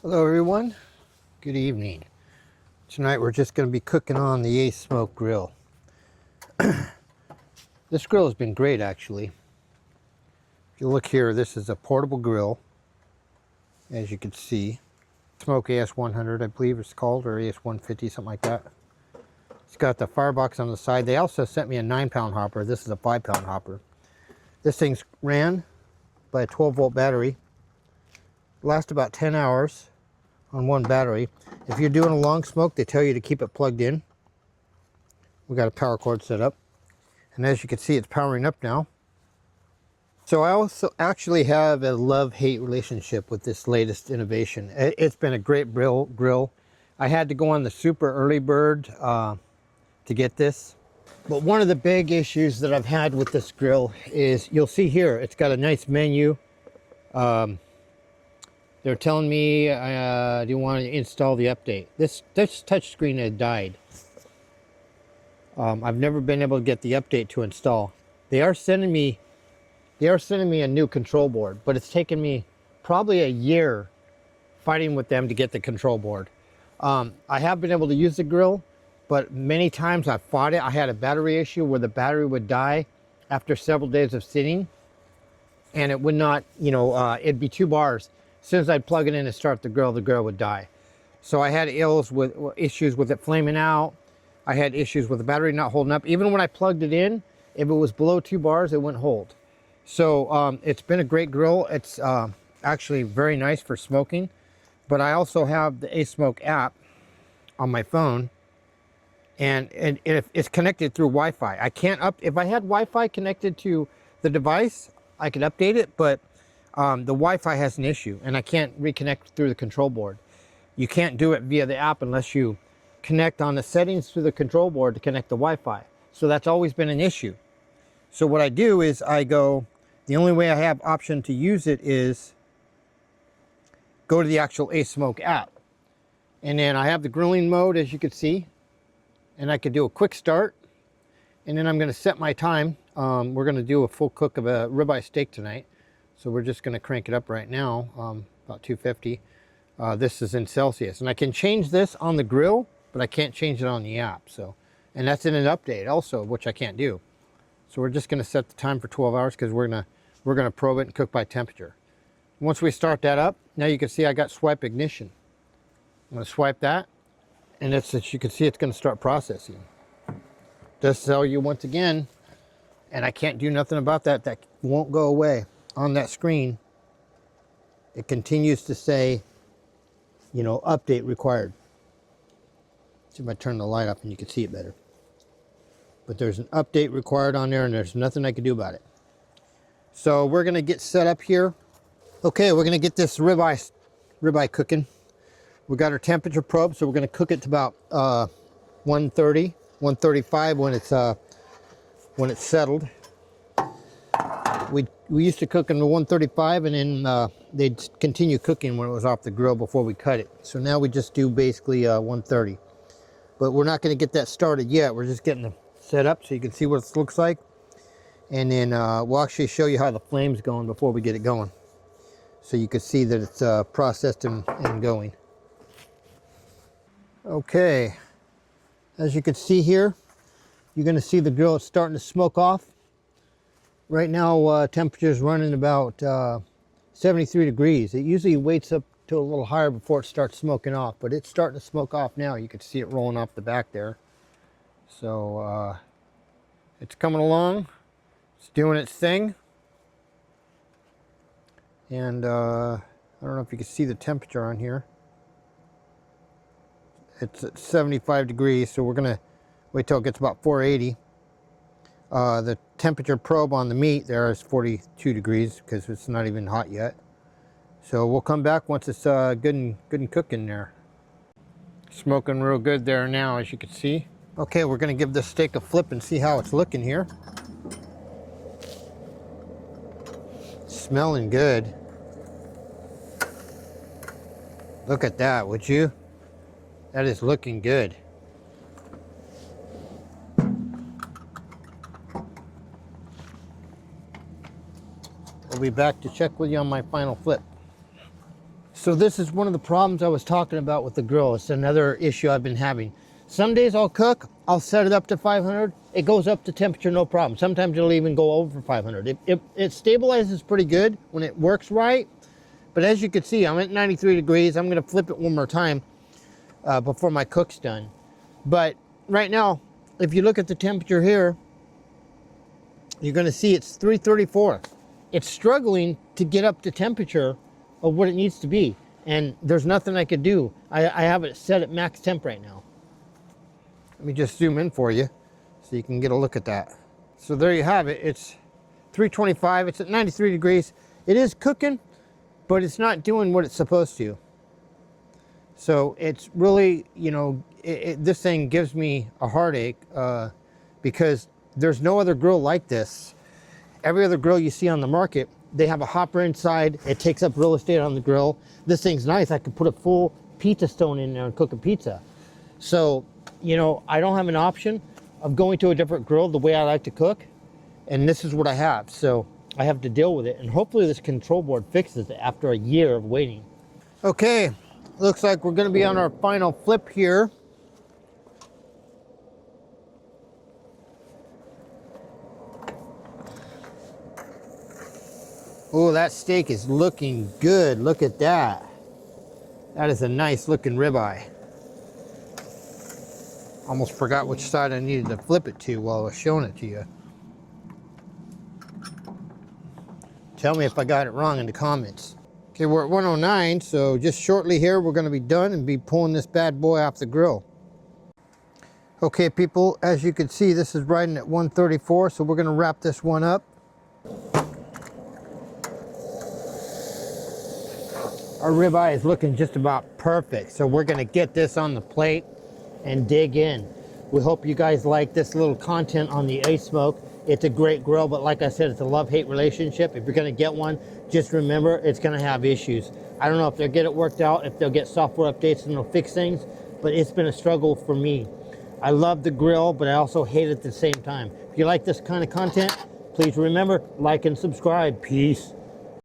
Hello everyone, good evening. Tonight we're just going to be cooking on the ASMOKE grill. This grill has been great actually. If you look here, this is a portable grill, as you can see. ASMOKE AS100 I believe it's called, or AS150, something like that. It's got the firebox on the side. They also sent me a 9-pound hopper. This is a 5-pound hopper. This thing's ran by a 12-volt battery. Lasts about 10 hours on one battery. If you're doing a long smoke, they tell you to keep it plugged in. We got a power cord set up, and as you can see, it's powering up now. So I also actually have a love-hate relationship with this latest innovation. It's been a great grill. I had to go on the super early bird to get this. But one of the big issues that I've had with this grill is, you'll see here, it's got a nice menu. They're telling me, do you want to install the update? This touchscreen had died. I've never been able to get the update to install. They are sending me a new control board, but it's taken me probably a year fighting with them to get the control board. I have been able to use the grill, but many times I fought it. I had a battery issue where the battery would die after several days of sitting, and it would not, it'd be 2 bars. As soon as I'd plug it in and start the grill would die. So I had issues with it flaming out. I had issues with the battery not holding up. Even when I plugged it in, if it was below 2 bars, it wouldn't hold. So it's been a great grill. It's actually very nice for smoking. But I also have the ASMOKE app on my phone, and it's connected through Wi-Fi. I can't if I had Wi-Fi connected to the device, I could update it, but the Wi-Fi has an issue, and I can't reconnect through the control board. You can't do it via the app unless you connect on the settings through the control board to connect the Wi-Fi. So that's always been an issue. So what I do is the only way I have option to use it is go to the actual ASMOKE app. And then I have the grilling mode, as you can see, and I could do a quick start. And then I'm going to set my time. We're going to do a full cook of a ribeye steak tonight. So we're just going to crank it up right now, about 250. This is in Celsius. And I can change this on the grill, but I can't change it on the app. So, and that's in an update also, which I can't do. So we're just going to set the time for 12 hours because we're going to probe it and cook by temperature. Once we start that up, now you can see I got swipe ignition. I'm going to swipe that, and as you can see, it's going to start processing. Does tell you once again, and I can't do nothing about that. That won't go away. On that screen, it continues to say, update required. See if I turn the light up and you can see it better. But there's an update required on there, and there's nothing I can do about it. So we're going to get set up here. Okay, we're going to get this ribeye cooking. We got our temperature probe, so we're going to cook it to about 130, 135 when it's settled. We used to cook in the 135, and then they'd continue cooking when it was off the grill before we cut it. So now we just do basically 130. But we're not going to get that started yet. We're just getting it set up so you can see what it looks like. And then we'll actually show you how the flame's going before we get it going. So you can see that it's processed and going. Okay. As you can see here, you're going to see the grill is starting to smoke off. Right now, temperature is running about 73 degrees. It usually waits up to a little higher before it starts smoking off, but it's starting to smoke off now. You can see it rolling off the back there. So it's coming along. It's doing its thing. And I don't know if you can see the temperature on here. It's at 75 degrees, so we're going to wait till it gets about 480. The temperature probe on the meat there is 42 degrees because it's not even hot yet. So we'll come back once it's good and cooking there. Smoking real good there now, as you can see. Okay, we're going to give this steak a flip and see how it's looking here. Smelling good. Look at that, would you? That is looking good. We'll be back to check with you on my final flip. So this is one of the problems I was talking about with the grill. It's another issue I've been having. Some days I'll cook, I'll set it up to 500. It goes up to temperature, no problem. Sometimes it'll even go over 500. It stabilizes pretty good when it works right. But as you can see, I'm at 93 degrees. I'm gonna flip it one more time before my cook's done. But right now, if you look at the temperature here, you're gonna see it's 334. It's struggling to get up to temperature of what it needs to be. And there's nothing I could do. I have it set at max temp right now. Let me just zoom in for you so you can get a look at that. So there you have it. It's 325. It's at 93 degrees. It is cooking, but it's not doing what it's supposed to. So it's really, you know, this thing gives me a heartache because there's no other grill like this. Every other grill you see on the market, they have a hopper inside. It takes up real estate on the grill. This thing's nice. I could put a full pizza stone in there and cook a pizza. So, you know, I don't have an option of going to a different grill the way I like to cook. And this is what I have. So I have to deal with it. And hopefully this control board fixes it after a year of waiting. Okay, looks like we're gonna be on our final flip here. Oh, that steak is looking good. Look at that. That is a nice looking ribeye. Almost forgot which side I needed to flip it to while I was showing it to you. Tell me if I got it wrong in the comments. Okay, we're at 109, so just shortly here we're gonna be done and be pulling this bad boy off the grill. Okay people, as you can see, this is riding at 134, so we're gonna wrap this one up. Our ribeye is looking just about perfect, so we're gonna get this on the plate and dig in. We hope you guys like this little content on the ASMOKE. It's a great grill, but like I said, it's a love-hate relationship. If you're gonna get one, just remember it's gonna have issues. I don't know if they'll get it worked out, if they'll get software updates and they'll fix things, but it's been a struggle for me. I love the grill, but I also hate it at the same time. If you like this kind of content, please remember, like and subscribe. Peace.